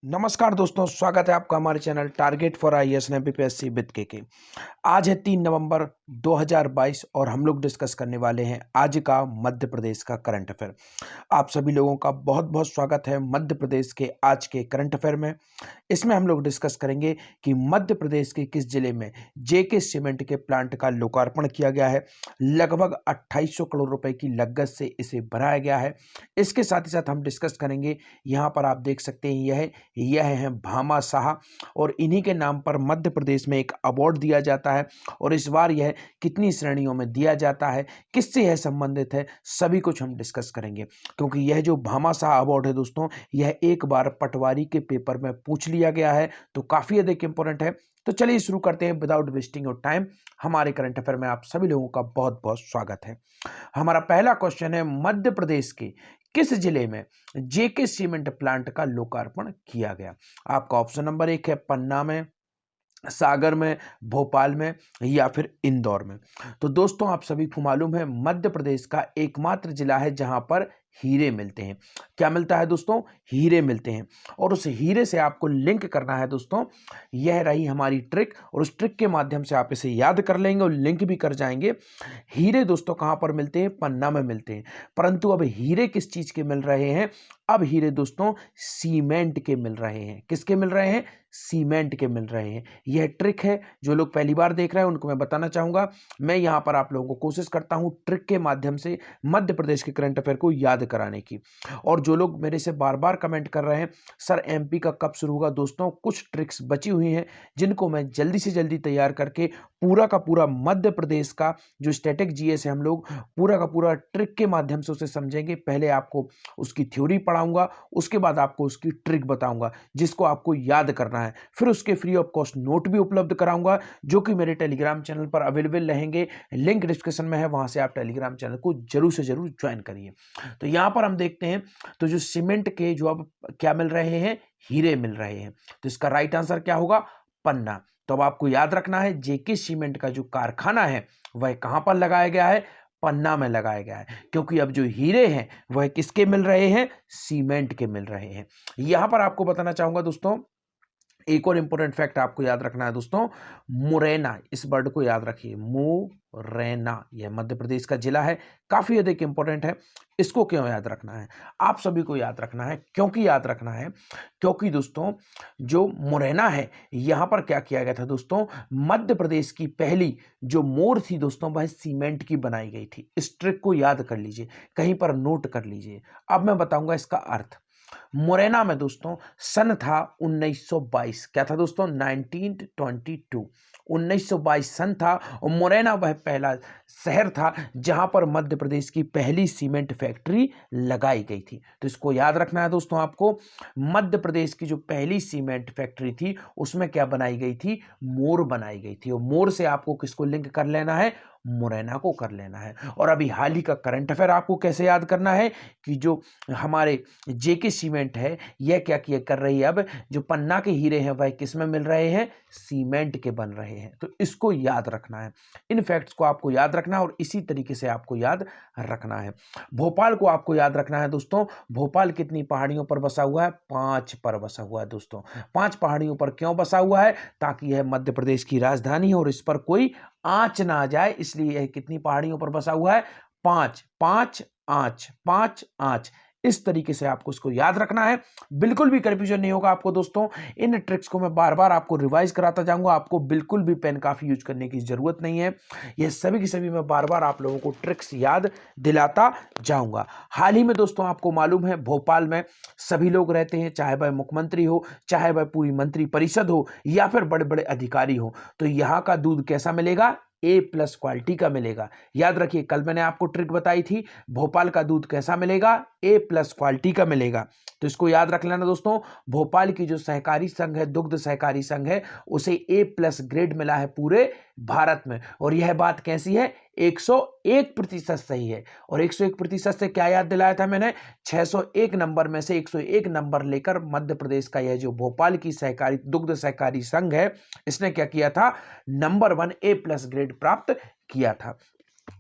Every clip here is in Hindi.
नमस्कार दोस्तों, स्वागत है आपका हमारे channel target for IAS and MPPSC with के। आज है 3 नवंबर 2022 और हम लोग डिस्कस करने वाले हैं आज का मध्य प्रदेश का करंट अफेयर। आप सभी लोगों का बहुत बहुत स्वागत है मध्य प्रदेश के आज के करंट अफेयर में। इसमें हम लोग डिस्कस करेंगे कि मध्य प्रदेश के किस जिले में जेके सीमेंट के प्लांट का लोकार्पण किया गया है। लगभग 2800 करोड़ रुपए की लागत से इसे बनाया गया है। इसके साथ ही साथ हम डिस्कस करेंगे, यहाँ पर आप देख सकते हैं यह है भामाशाह और इन्हीं के नाम पर मध्य प्रदेश में एक अवार्ड दिया जाता है और इस बार यह कितनी श्रेणियों में दिया जाता है, किससे यह संबंधित है, सभी कुछ हम डिस्कस करेंगे। क्योंकि यह जो भामाशाह अवार्ड है दोस्तों, यह एक बार पटवारी के पेपर में पूछ लिया गया है, तो काफी अधिक इंपॉर्टेंट है। तो चलिए शुरू करते हैं विदाउट वेस्टिंग योर टाइम। हमारे करंट अफेयर में आप सभी लोगों का बहुत बहुत स्वागत है। हमारा पहला क्वेश्चन है, मध्य प्रदेश के किस जिले में जेके सीमेंट प्लांट का लोकार्पण किया गया। आपका ऑप्शन नंबर 1 है पन्ना में, सागर में, भोपाल में या फिर इंदौर में। तो दोस्तों आप सभी को मालूम है मध्य प्रदेश का एकमात्र जिला है जहां पर हीरे मिलते हैं। क्या मिलता है दोस्तों? हीरे मिलते हैं। और उस हीरे से आपको लिंक करना है दोस्तों। यह रही हमारी ट्रिक और उस ट्रिक के माध्यम से आप इसे याद कर लेंगे और लिंक भी कर जाएंगे। हीरे दोस्तों कहां पर मिलते हैं? पन्ना में मिलते हैं। परंतु अब हीरे किस चीज के मिल रहे हैं? अब हीरे दोस्तों सीमेंट के मिल रहे हैं। किसके मिल रहे हैं? सीमेंट के मिल रहे हैं। यह ट्रिक है, जो लोग पहली बार देख रहे हैं उनको मैं बताना चाहूंगा। मैं यहां पर आप लोगों को कोशिश करता हूं ट्रिक के माध्यम से मध्य प्रदेश के करंट अफेयर को याद कराने की। और जो लोग मेरे से बार बार कमेंट कर रहे हैं सर एमपी का कब शुरू होगा, दोस्तों कुछ ट्रिक्स बची हुई हैं जिनको मैं जल्दी से जल्दी तैयार करके पूरा का पूरा मध्य प्रदेश का जो स्टैटिक जीएस है हम लोग पूरा का पूरा ट्रिक के माध्यम से उसे समझेंगे। पहले आपको उसकी थ्योरी पढ़ाऊंगा, उसके बाद आपको उसकी ट्रिक बताऊंगा जिसको आपको याद करना है। फिर उसके फ्री ऑफ कॉस्ट नोट भी उपलब्ध कराऊंगा जो कि मेरे टेलीग्राम चैनल पर अवेलेबल रहेंगे। लिंक डिस्क्रिप्शन में है, वहां से आप टेलीग्राम चैनल को जरूर से जरूर ज्वाइन करिए। तो यहां पर हम देखते हैं, तो जो सीमेंट के जो अब क्या मिल रहे हैं? हीरे मिल रहे हैं। तो इसका राइट आंसर क्या होगा? पन्ना। तो अब आपको याद रखना है जेके सीमेंट का जो कारखाना है वह कहां पर लगाया गया है? पन्ना में लगाया गया है। क्योंकि अब जो हीरे हैं वह किसके मिल रहे हैं? सीमेंट के मिल रहे हैं। यहां पर आपको बताना चाहूंगा दोस्तों, एक और इंपॉर्टेंट फैक्ट आपको याद रखना है दोस्तों। मुरैना, इस वर्ड को याद रखिए, मुरैना, यह मध्य प्रदेश का जिला है। काफी अधिक इंपॉर्टेंट है। इसको क्यों याद रखना है? आप सभी को याद रखना है। क्योंकि याद रखना है क्योंकि दोस्तों जो मुरैना है, यहां पर क्या किया गया था दोस्तों? मध्य प्रदेश की पहली जो मोर थी दोस्तों वह सीमेंट की बनाई गई थी। इस ट्रिक को याद कर लीजिए, कहीं पर नोट कर लीजिए। अब मैं बताऊंगा इसका अर्थ। मुरैना में दोस्तों सन था 1922। क्या था दोस्तों? 1922, 1922 सन था। और मुरैना वह पहला शहर था जहां पर मध्य प्रदेश की पहली सीमेंट फैक्ट्री लगाई गई थी। तो इसको याद रखना है दोस्तों आपको। मध्य प्रदेश की जो पहली सीमेंट फैक्ट्री थी उसमें क्या बनाई गई थी? मोर बनाई गई थी। और मोर से आपको किसको लिंक कर लेना है? मुरैना को कर लेना है। और अभी हाल ही का करंट अफेयर आपको कैसे याद करना है कि जो हमारे जेके सीमेंट है यह क्या किया कर रही है, अब जो पन्ना के हीरे हैं वह किस में मिल रहे हैं? सीमेंट के बन रहे हैं। तो इसको याद रखना है, इन फैक्ट्स को आपको याद रखना है और इसी तरीके से आपको याद रखना है। भोपाल को आपको याद रखना है दोस्तों। भोपाल कितनी पहाड़ियों पर बसा हुआ है? 5 पर बसा हुआ है दोस्तों। 5 पहाड़ियों पर क्यों बसा हुआ है? ताकि यह मध्य प्रदेश की राजधानी है और इस पर कोई आंच ना आ जाए, इसलिए यह कितनी पहाड़ियों पर बसा हुआ है? 5। 5 आंच, 5 आंच। इस तरीके से आपको इसको याद रखना है। बिल्कुल भी कंफ्यूजन नहीं होगा आपको दोस्तों। इन ट्रिक्स को मैं बार बार आपको रिवाइज कराता जाऊंगा। आपको बिल्कुल भी पेन काफी यूज करने की जरूरत नहीं है। यह सभी की सभी मैं बार बार आप लोगों को ट्रिक्स याद दिलाता जाऊंगा। हाल ही में दोस्तों आपको मालूम है भोपाल में सभी लोग रहते हैं, चाहे वह मुख्यमंत्री हो, चाहे वह पूरी मंत्री परिषद हो या फिर बड़े बड़े अधिकारी हो। तो यहां का दूध कैसा मिलेगा? A+ क्वालिटी का मिलेगा। याद रखिए, कल मैंने आपको ट्रिक बताई थी, भोपाल का दूध कैसा मिलेगा? A+ क्वालिटी का मिलेगा। तो इसको याद रख लेना दोस्तों। भोपाल की जो सहकारी संघ है, दुग्ध सहकारी संघ है, उसे A+ ग्रेड मिला है पूरे भारत में। और यह बात कैसी है? 101% सही है। और 101% से क्या याद दिलाया था मैंने? 601 नंबर में से 101 नंबर लेकर मध्य प्रदेश का यह जो भोपाल की सहकारी दुग्ध सहकारी संघ है, इसने क्या किया था? नंबर 1 A+ ग्रेड प्राप्त किया था।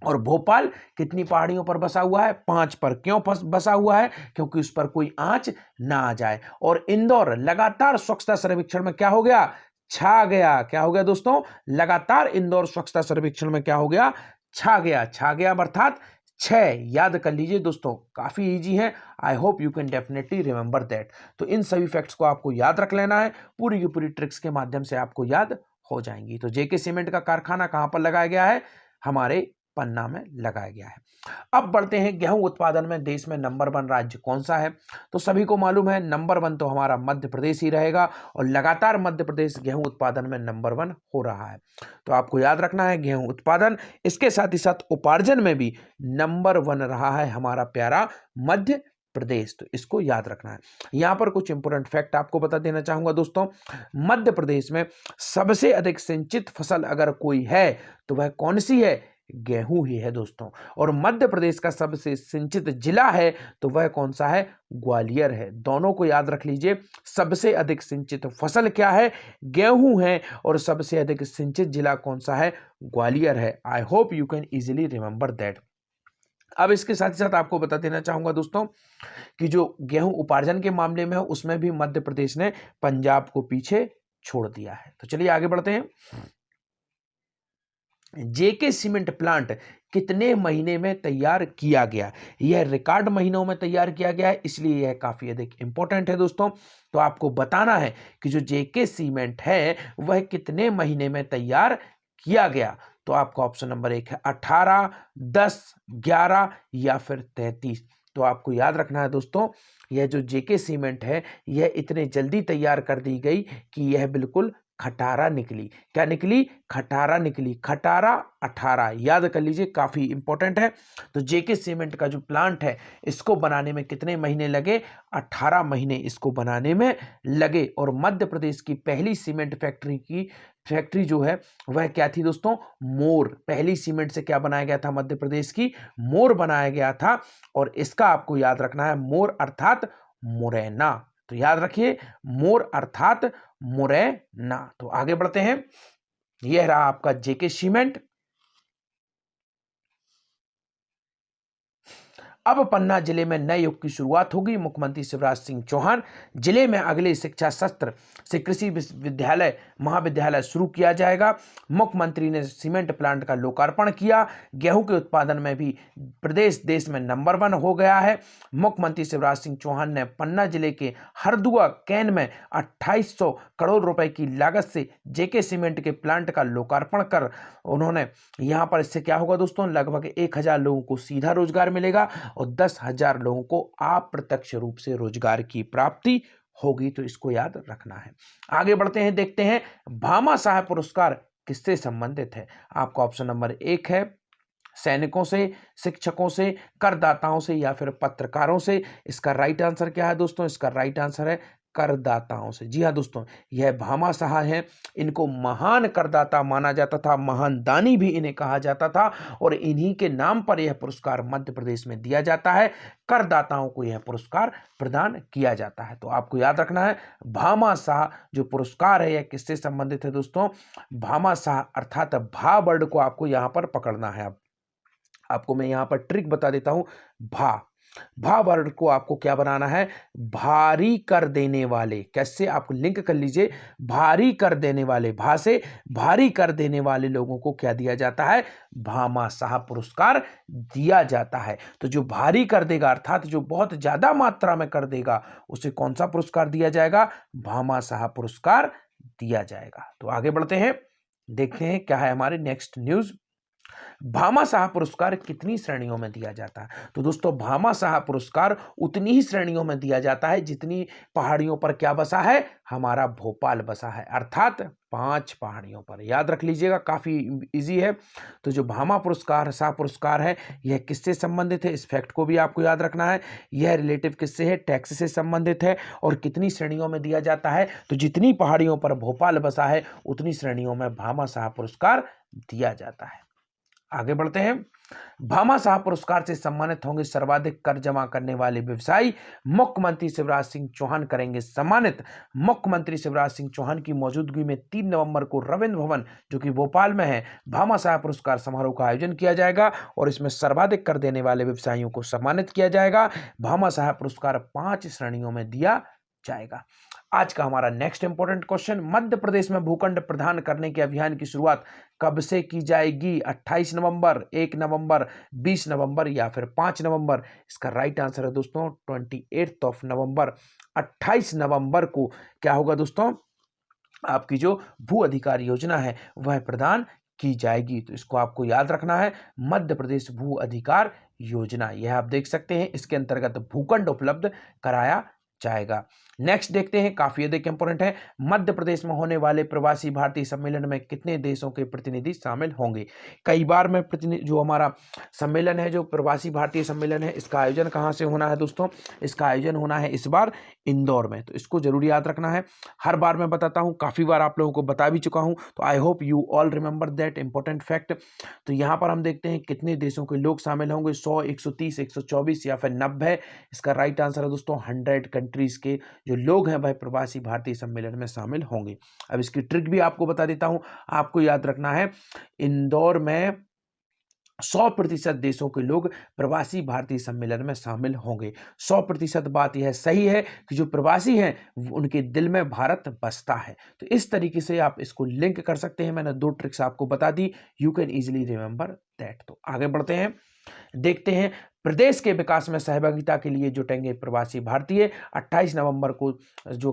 और भोपाल कितनी पहाड़ियों पर बसा हुआ है? 5 पर। क्यों बसा हुआ है? क्योंकि उस पर कोई आंच ना आ जाए। और इंदौर लगातार स्वच्छता सर्वेक्षण में क्या हो गया? छा गया। क्या हो गया दोस्तों? लगातार इंदौर स्वच्छता सर्वेक्षण में क्या हो गया? छा गया। छा गया अर्थात 6 याद कर लीजिए दोस्तों, काफी इजी है। I hope you can definitely remember that. तो इन सभी फैक्ट्स को आपको याद रख लेना है, पूरी की पूरी ट्रिक्स के माध्यम से आपको याद हो जाएंगी। तो जेके सीमेंट का कारखाना कहां पर लगाया गया है? हमारे पन्ना में लगाया गया है। अब बढ़ते हैं, गेहूं उत्पादन में देश में नंबर 1 राज्य कौन सा है? तो सभी को मालूम है नंबर 1 तो हमारा मध्य प्रदेश ही रहेगा, और लगातार मध्य प्रदेश गेहूं उत्पादन में नंबर 1 हो रहा है। तो आपको याद रखना है गेहूं उत्पादन, इसके साथ ही साथ उपार्जन में भी नंबर 1 रहा है हमारा प्यारा मध्य प्रदेश। तो इसको याद रखना है। यहां पर कुछ इंपोर्टेंट फैक्ट आपको बता देना चाहूंगा दोस्तों। मध्य प्रदेश में सबसे अधिक सिंचित फसल अगर कोई है तो वह कौन सी है? गेहूं ही है दोस्तों। और मध्य प्रदेश का सबसे सिंचित जिला है तो वह कौन सा है? ग्वालियर है। दोनों को याद रख लीजिए, सबसे अधिक सिंचित फसल क्या है? गेहूं है। और सबसे अधिक सिंचित जिला कौन सा है? ग्वालियर है। I hope you can easily remember that. अब इसके साथ ही साथ आपको बता देना चाहूंगा दोस्तों कि जो गेहूं उपार्जन के मामले में है उसमें भी मध्य प्रदेश ने पंजाब को पीछे छोड़ दिया है। तो चलिए आगे बढ़ते हैं। जेके सीमेंट प्लांट कितने महीने में तैयार किया गया? यह रिकॉर्ड महीनों में तैयार किया गया है, इसलिए यह काफी अधिक इंपॉर्टेंट है दोस्तों। तो आपको बताना है कि जो जेके सीमेंट है वह कितने महीने में तैयार किया गया। तो आपका ऑप्शन नंबर 1 है 18, 10, 11 या फिर 33। तो आपको याद रखना है दोस्तों, यह जो जेके सीमेंट है यह इतने जल्दी तैयार कर दी गई कि यह बिल्कुल खटारा निकली। क्या निकली? खटारा निकली। खटारा 18 याद कर लीजिए, काफी इंपॉर्टेंट है। तो जेके सीमेंट का जो प्लांट है इसको बनाने में कितने महीने लगे? 18 महीने इसको बनाने में लगे। और मध्य प्रदेश की पहली सीमेंट फैक्ट्री जो है वह क्या थी दोस्तों? मोर। पहली सीमेंट से क्या बनाया गया था? मध्य प्रदेश की मोर बनाया गया था। और इसका आपको याद रखना है, मोर अर्थात मुरैना। तो याद रखिए, मोर अर्थात मुरैना। तो आगे बढ़ते हैं, यह रहा आपका जेके सीमेंट। अब पन्ना जिले में नए युग की शुरुआत होगी। मुख्यमंत्री शिवराज सिंह चौहान जिले में अगले शिक्षा सत्र से कृषि विश्वविद्यालय महाविद्यालय शुरू किया जाएगा। मुख्यमंत्री ने सीमेंट प्लांट का लोकार्पण किया। गेहूं के उत्पादन में भी प्रदेश देश में नंबर 1 हो गया है। मुख्यमंत्री शिवराज सिंह चौहान ने पन्ना जिले के हरदुआ कैन में 2800 करोड़ रुपए की लागत से जेके सीमेंट के प्लांट का लोकार्पण कर उन्होंने यहां पर, इससे क्या होगा दोस्तों? लगभग 1000 लोगों को सीधा रोजगार मिलेगा और 10,000 लोगों को अप्रत्यक्ष रूप से रोजगार की प्राप्ति होगी। तो इसको याद रखना है। आगे बढ़ते हैं, देखते हैं भामा साहब पुरस्कार किससे संबंधित है। आपका ऑप्शन नंबर 1 है सैनिकों से, शिक्षकों से, करदाताओं से या फिर पत्रकारों से। इसका राइट आंसर क्या है दोस्तों? इसका राइट आंसर है करदाताओं से। जी हाँ दोस्तों, यह भामा साहब हैं, इनको महान करदाता माना जाता था, महान दानी भी इन्हें कहा जाता था। और इन्हीं के नाम पर यह पुरस्कार मध्य प्रदेश में दिया जाता है। करदाताओं को यह पुरस्कार प्रदान किया जाता है। तो आपको याद रखना है, भामा साहब जो पुरस्कार है यह किससे संबंधित है दोस्तों? भामा साहब अर्थात भा वर्ड को आपको यहां पर पकड़ना है। आपको मैं यहां पर ट्रिक बता देता हूं। भा वर्ड को आपको क्या बनाना है? भारी कर देने वाले। कैसे? आपको लिंक कर लीजिए, भारी कर देने वाले, भा से भारी कर देने वाले लोगों को क्या दिया जाता है? भामा साहब पुरस्कार दिया जाता है। तो जो भारी कर देगा अर्थात जो बहुत ज्यादा मात्रा में कर देगा उसे कौन सा पुरस्कार दिया जाएगा? भामा साहब पुरस्कार दिया जाएगा। तो आगे बढ़ते हैं, देखते हैं क्या है हमारे नेक्स्ट न्यूज। भामा साहब पुरस्कार कितनी श्रेणियों में दिया जाता है? तो दोस्तों भामा साहब पुरस्कार उतनी ही श्रेणियों में दिया जाता है जितनी पहाड़ियों पर क्या बसा है? हमारा भोपाल बसा है, अर्थात 5 पहाड़ियों पर। याद रख लीजिएगा, काफी इजी है। तो जो भामा पुरस्कार साहब पुरस्कार है यह किससे संबंधित है? इस फैक्ट को भी आपको याद रखना है। यह रिलेटिव किससे है? टैक्स से संबंधित है। और कितनी श्रेणियों में दिया जाता है? तो जितनी पहाड़ियों पर भोपाल बसा है उतनी श्रेणियों में भामा साहब पुरस्कार दिया जाता है। आगे बढ़ते हैं, भामाशाह पुरस्कार से सम्मानित होंगे सर्वाधिक कर जमा करने वाले व्यवसायी, मुख्यमंत्री शिवराज सिंह चौहान करेंगे सम्मानित। मुख्यमंत्री शिवराज सिंह चौहान की मौजूदगी में 3 नवंबर को रविंद्र भवन जो कि भोपाल में है, भामाशाह पुरस्कार समारोह का आयोजन किया जाएगा और इसमें सर्वाधिक कर देने वाले व्यवसायियों को सम्मानित किया जाएगा। भामाशाह पुरस्कार 5 श्रेणियों में दिया जाएगा। आज का हमारा next important question, Madhya Pradesh में भूखंड प्रदान करने के अभियान की शुरुआत कब से की जाएगी? 28 नवंबर, 1 नवंबर, 20 नवंबर या फिर 5 नवंबर? इसका राइट आंसर है दोस्तों 28 नवंबर। 28 नवंबर को क्या होगा दोस्तों, आपकी जो भू अधिकार योजना है वह प्रदान की जाएगी। तो इसको आपको याद रखना है, मध्य प्रदेश भू अधिकार योजना, यह आप देख सकते हैं, इसके अंतर्गत भूखंड उपलब्ध कराया जाएगा। नेक्स्ट देखते हैं, काफी अधिक इंपॉर्टेंट है, मध्य प्रदेश में होने वाले प्रवासी भारतीय सम्मेलन में कितने देशों के प्रतिनिधि शामिल होंगे? कई बार में जो हमारा सम्मेलन है, जो प्रवासी भारतीय सम्मेलन है, इसका आयोजन कहां से होना है दोस्तों? इसका आयोजन होना है इस बार इंदौर में। तो इसको जरूर याद रखना है, हर बार मैं बताता हूं, काफी बार आप लोगों को बता भी चुका हूं, तो I hope you all remember that important fact. तो यहां पर हम देखते हैं कितने देशों के लोग शामिल होंगे, 100, 130, 124 या फिर 90? इसका राइट आंसर है दोस्तों 100 कंट्रीज के जो लोग हैं वह प्रवासी भारतीय सम्मेलन में शामिल होंगे। अब इसकी ट्रिक भी आपको बता देता हूं, आपको याद रखना है, इंदौर में 100% देशों के लोग प्रवासी भारतीय सम्मेलन में शामिल होंगे। 100% बात यह सही है कि जो प्रवासी हैं उनके दिल में भारत बसता है। तो इस तरीके से आप इसको लिंक कर सकते हैं। मैंने 2 ट्रिक्स आपको बता दी, you can easily remember that. तो आगे बढ़ते हैं, देखते हैं प्रदेश के विकास में सहभागिता के लिए जुटेंगे प्रवासी भारतीय। 28 नवंबर को जो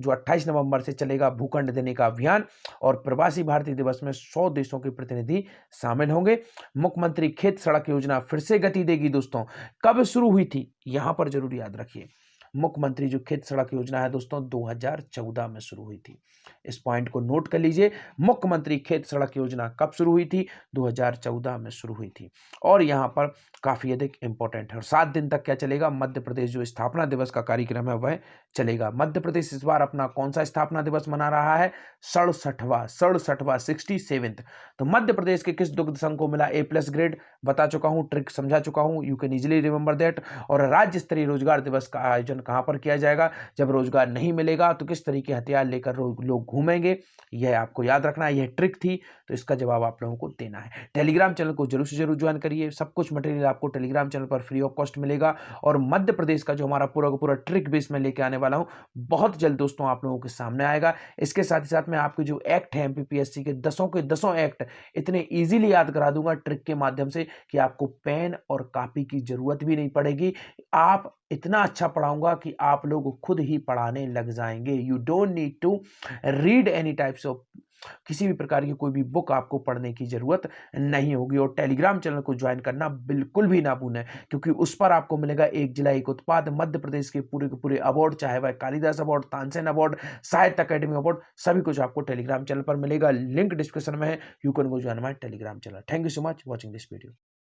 28 नवंबर से चलेगा भूखंड देने का अभियान, और प्रवासी भारतीय दिवस में 100 देशों के प्रतिनिधि शामिल होंगे। मुख्यमंत्री खेत सड़क योजना फिर से गति देगी दोस्तों। कब शुरू हुई थी, यहां पर जरूर याद रखिए, मुख्यमंत्री जो खेत सड़क योजना है दोस्तों 2014 में शुरू हुई थी। इस पॉइंट को नोट कर लीजिए, मुख्यमंत्री खेत सड़क योजना कब शुरू हुई थी? 2014 में शुरू हुई थी। और यहां पर काफी अधिक इंपॉर्टेंट है, और 7 दिन तक क्या चलेगा, मध्य प्रदेश जो स्थापना दिवस का कार्यक्रम है वह चलेगा। मध्य प्रदेश इस बार अपना कौन सा स्थापना दिवस मना रहा है? 67वां 67th। तो मध्य प्रदेश के किस दुग्ध संघ को मिला A+ ग्रेड? बता चुका हूं, ट्रिक समझा चुका हूं, you can easily remember that. और राज्य स्तरीय रोजगार दिवस का आयोजन कहां पर किया जाएगा? जब रोजगार नहीं मिलेगा तो किस तरीके हथियार लेकर लोग घूमेंगे, यह आपको याद रखना है, यह ट्रिक थी। तो इसका जवाब आप लोगों को देना है। टेलीग्राम चैनल को जरूर से जरूर ज्वाइन करिए, सब कुछ मटेरियल आपको टेलीग्राम चैनल पर फ्री ऑफ कॉस्ट मिलेगा। और मध्य प्रदेश का जो हमारा पूरा का पूरा ट्रिक बेस में लेके आने वाला हूं, बहुत जल्द दोस्तों आप लोगों के सामने आएगा। इसके साथ ही साथ में आपके जो एक्ट है MPPSC के 10 एक्ट इतने इजीली याद करा दूंगा ट्रिक के माध्यम से कि आपको पेन और कॉपी की जरूरत भी नहीं पड़ेगी। आप इतना अच्छा पढ़ाऊंगा कि आप लोग खुद ही पढ़ाने लग जाएंगे। You don't need to read any types of, किसी भी प्रकार की कोई भी बुक आपको पढ़ने की जरूरत नहीं होगी। और टेलीग्राम चैनल को ज्वाइन करना बिल्कुल भी ना भूलें, क्योंकि उस पर आपको मिलेगा एक जिला एक उत्पाद, मध्य प्रदेश के पूरे अवार्ड, चाहे वह कालिदास अवार्ड, तानसेन अवार्ड, साहित्य अकेडमी अवार्ड, सभी कुछ आपको टेलीग्राम चैनल पर मिलेगा। लिंक डिस्क्रिप्शन में है, you can go join my Telegram channel. Thank you so much watching this video.